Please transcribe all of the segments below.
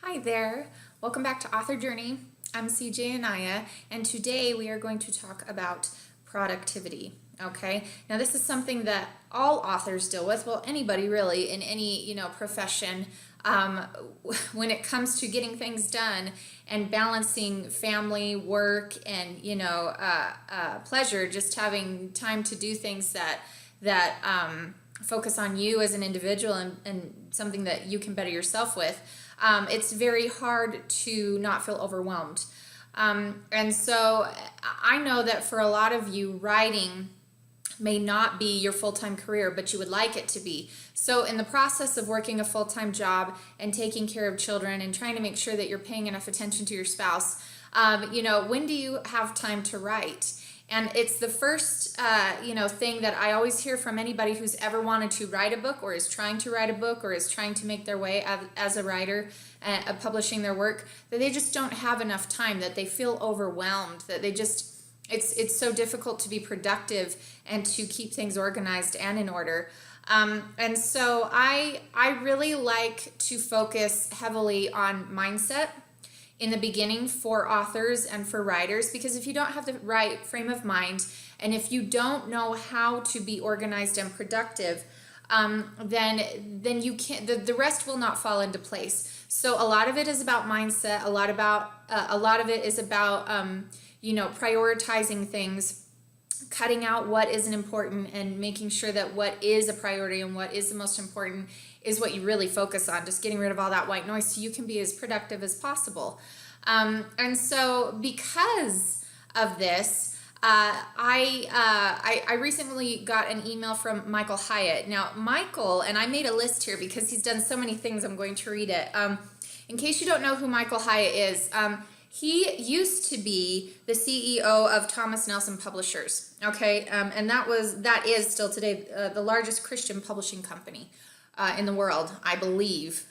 Hi there, welcome back to Author Journey. I'm CJ Anaya, and today we are going to talk about productivity. Okay, now this is something that all authors deal with. Well, anybody really in any profession. Um, when it comes to getting things done and balancing family, work, and pleasure, just having time to do things that focus on you as an individual and something that you can better yourself with. It's very hard to not feel overwhelmed. And so I know that for a lot of you, writing may not be your full-time career, but you would like it to be. So in the process of working a full-time job and taking care of children and trying to make sure that you're paying enough attention to your spouse, when do you have time to write? And it's the first, thing that I always hear from anybody who's ever wanted to write a book or is trying to write a book or is trying to make their way as a writer, publishing their work, that they just don't have enough time, that they feel overwhelmed, that they just, it's so difficult to be productive and to keep things organized and in order. And so I really like to focus heavily on mindset in the beginning for authors and for writers, because if you don't have the right frame of mind and if you don't know how to be organized and productive, then you can't, the rest will not fall into place. So a lot of it is about mindset, a lot of it is about prioritizing things, cutting out what isn't important and making sure that what is a priority and what is the most important is what you really focus on, just getting rid of all that white noise so you can be as productive as possible. And so because of this, I recently got an email from Michael Hyatt. Now, Michael, and I made a list here because he's done so many things, I'm going to read it. In case you don't know who Michael Hyatt is, he used to be the CEO of Thomas Nelson Publishers, okay? And that is still today the largest Christian publishing company in the world, I believe.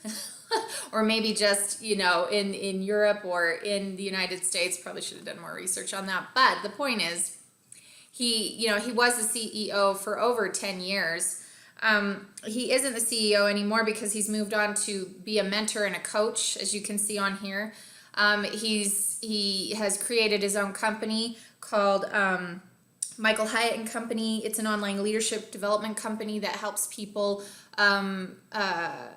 Or maybe just, in Europe or in the United States. Probably should have done more research on that. But the point is, he was the CEO for over 10 years. He isn't the CEO anymore because he's moved on to be a mentor and a coach, as you can see on here. He has created his own company called Michael Hyatt and Company. It's an online leadership development company that helps people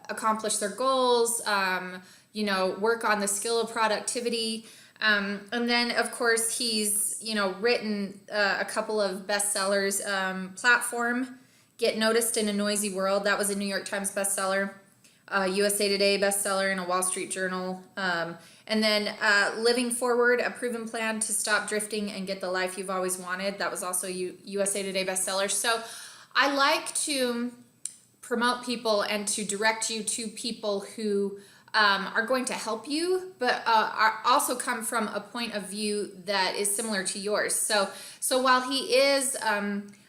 accomplish their goals, work on the skill of productivity. And then, of course, he's, written a couple of bestsellers. Platform, Get Noticed in a Noisy World. That was a New York Times bestseller. USA Today bestseller and a Wall Street Journal. And then Living Forward, A Proven Plan to Stop Drifting and Get the Life You've Always Wanted. That was also USA Today bestseller. So I like to promote people and to direct you to people who are going to help you, but are also come from a point of view that is similar to yours. So while he is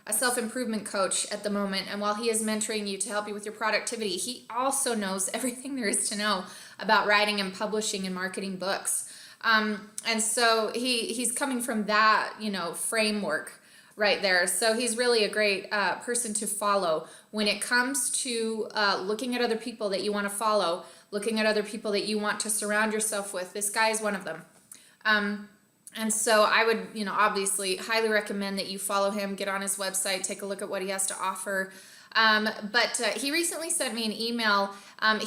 a self-improvement coach at the moment, and while he is mentoring you to help you with your productivity, he also knows everything there is to know about writing and publishing and marketing books. And so he's coming from that, framework right there. So he's really a great person to follow when it comes to looking at other people that you want to follow, looking at other people that you want to surround yourself with. This guy is one of them. And so I would, obviously highly recommend that you follow him, get on his website, take a look at what he has to offer. But he recently sent me an email.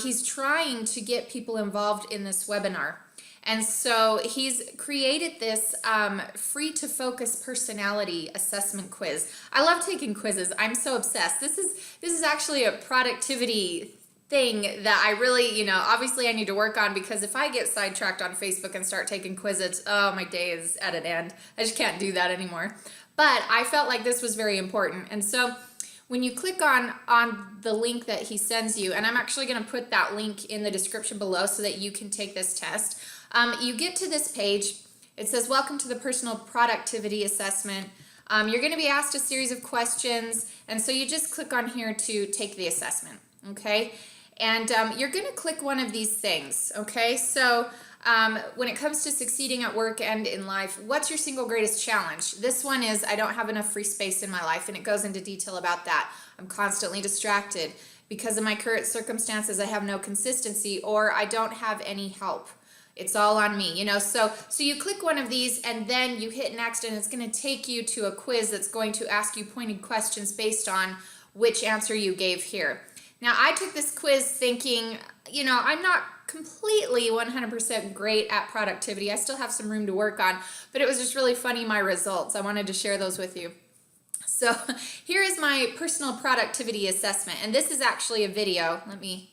He's trying to get people involved in this webinar. And so he's created this free to focus personality assessment quiz. I love taking quizzes. I'm so obsessed. This is actually a productivity thing that I really, obviously I need to work on, because if I get sidetracked on Facebook and start taking quizzes, oh, my day is at an end. I just can't do that anymore. But I felt like this was very important. And so when you click on the link that he sends you, and I'm actually going to put that link in the description below so that you can take this test, you get to this page. It says, welcome to the personal productivity assessment. You're going to be asked a series of questions, and so you just click on here to take the assessment, okay? And you're going to click one of these things, okay? So when it comes to succeeding at work and in life, what's your single greatest challenge? This one is, I don't have enough free space in my life, and it goes into detail about that. I'm constantly distracted. because of my current circumstances, I have no consistency, or I don't have any help. It's all on me, you know. So you click one of these and then you hit next, and it's going to take you to a quiz that's going to ask you pointed questions based on which answer you gave here. Now, I took this quiz thinking, you know, I'm not completely 100% great at productivity. I still have some room to work on, but it was just really funny, my results. I wanted to share those with you. So here is my personal productivity assessment, and this is actually a video. Let me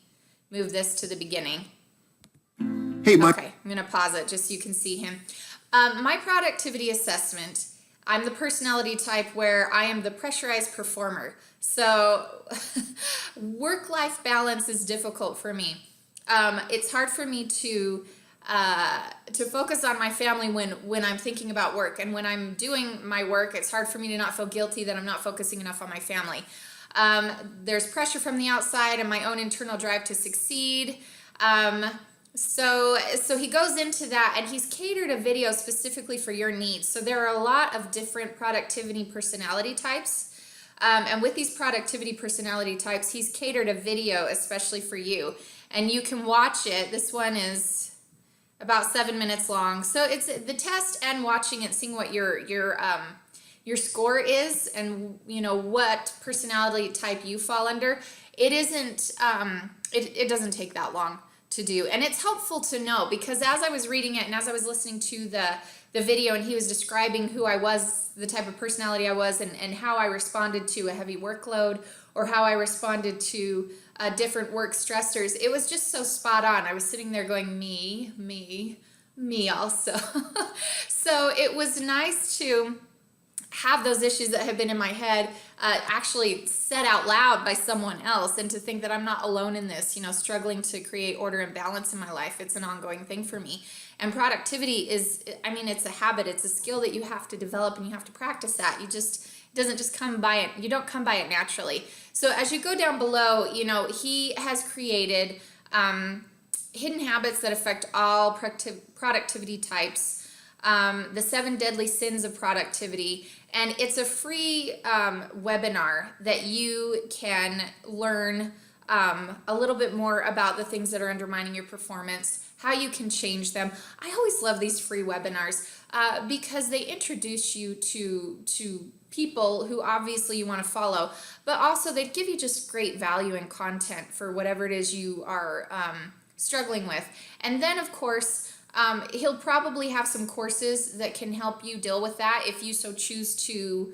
move this to the beginning. Hey, Mike. Okay, I'm going to pause it just so you can see him. My productivity assessment, I'm the personality type where I am the pressurized performer. So work-life balance is difficult for me. It's hard for me to focus on my family when I'm thinking about work. And when I'm doing my work, it's hard for me to not feel guilty that I'm not focusing enough on my family. There's pressure from the outside and my own internal drive to succeed. So he goes into that, and he's catered a video specifically for your needs. So there are a lot of different productivity personality types. And with these productivity personality types, he's catered a video especially for you. And you can watch it. This one is about 7 minutes long. So it's the test and watching it, seeing what your score is, and you know what personality type you fall under. It isn't it doesn't take that long to do, and it's helpful to know, because as I was reading it and as I was listening to the video, and he was describing who I was, the type of personality I was, and how I responded to a heavy workload, or how I responded to different work stressors, it was just so spot on. I was sitting there going, me also. So it was nice to have those issues that have been in my head actually said out loud by someone else, and to think that I'm not alone in this, you know, struggling to create order and balance in my life. It's an ongoing thing for me. And productivity is, I mean, it's a habit, it's a skill that you have to develop, and you have to practice that. It doesn't just come by it. You don't come by it naturally. So as you go down below, you know, he has created hidden habits that affect all productivity types, the 7 deadly sins of productivity. And it's a free webinar that you can learn a little bit more about the things that are undermining your performance, how you can change them. I always love these free webinars because they introduce you to people who obviously you want to follow, but also they give you just great value and content for whatever it is you are struggling with. And then, of course, he'll probably have some courses that can help you deal with that if you so choose to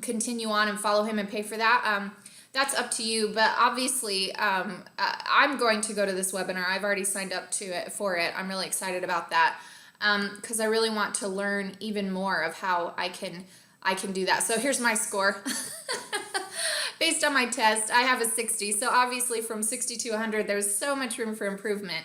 continue on and follow him and pay for that. That's up to you, but obviously I'm going to go to this webinar. I've already signed up for it. I'm really excited about that because I really want to learn even more of how I can do that. So here's my score. Based on my test, I have a 60. So obviously from 60 to 100, there's so much room for improvement.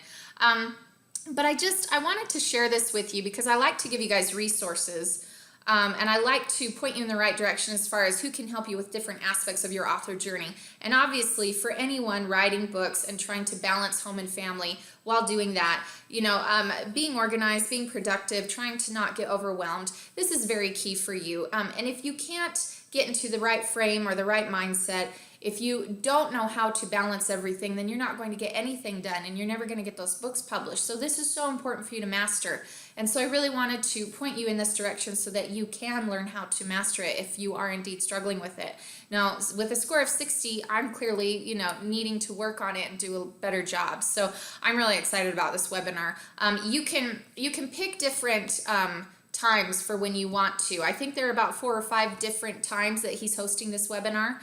But I wanted to share this with you because I like to give you guys resources, and I like to point you in the right direction as far as who can help you with different aspects of your author journey. And obviously for anyone writing books and trying to balance home and family while doing that, you know, being organized, being productive, trying to not get overwhelmed, this is very key for you. And if you can't get into the right frame or the right mindset, if you don't know how to balance everything, then you're not going to get anything done, and you're never going to get those books published. So this is so important for you to master. And so I really wanted to point you in this direction so that you can learn how to master it if you are indeed struggling with it. Now, with a score of 60, I'm clearly, you know, needing to work on it and do a better job. So I'm really excited about this webinar. You can pick different times for when you want to. I think there are about 4 or 5 different times that he's hosting this webinar.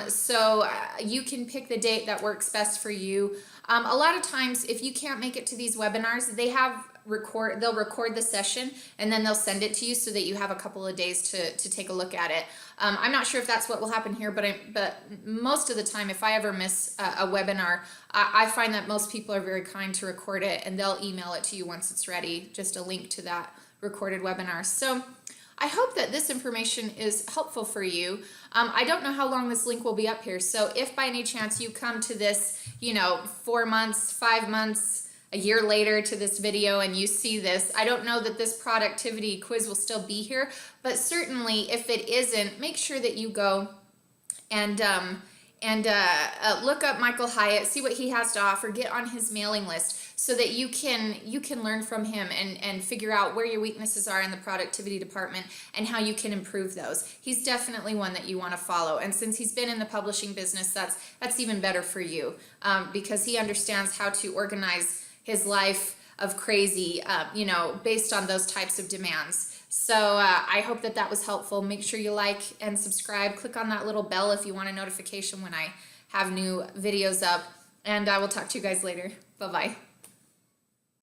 So you can pick the date that works best for you. A lot of times, if you can't make it to these webinars, they'll record the session and then they'll send it to you so that you have a couple of days to take a look at it. I'm not sure if that's what will happen here, but most of the time, if I ever miss a webinar, I find that most people are very kind to record it, and they'll email it to you once it's ready, just a link to that recorded webinar. So I hope that this information is helpful for you. I don't know how long this link will be up here, so if by any chance you come to this, 4 months, 5 months, a year later to this video and you see this, I don't know that this productivity quiz will still be here, but certainly if it isn't, make sure that you go and and look up Michael Hyatt, see what he has to offer, get on his mailing list so that you can learn from him and figure out where your weaknesses are in the productivity department and how you can improve those. He's definitely one that you want to follow, and since he's been in the publishing business, that's even better for you, because he understands how to organize his life of crazy, based on those types of demands. So I hope that was helpful. Make sure you like and subscribe. Click on that little bell if you want a notification when I have new videos up. And I will talk to you guys later. Bye-bye.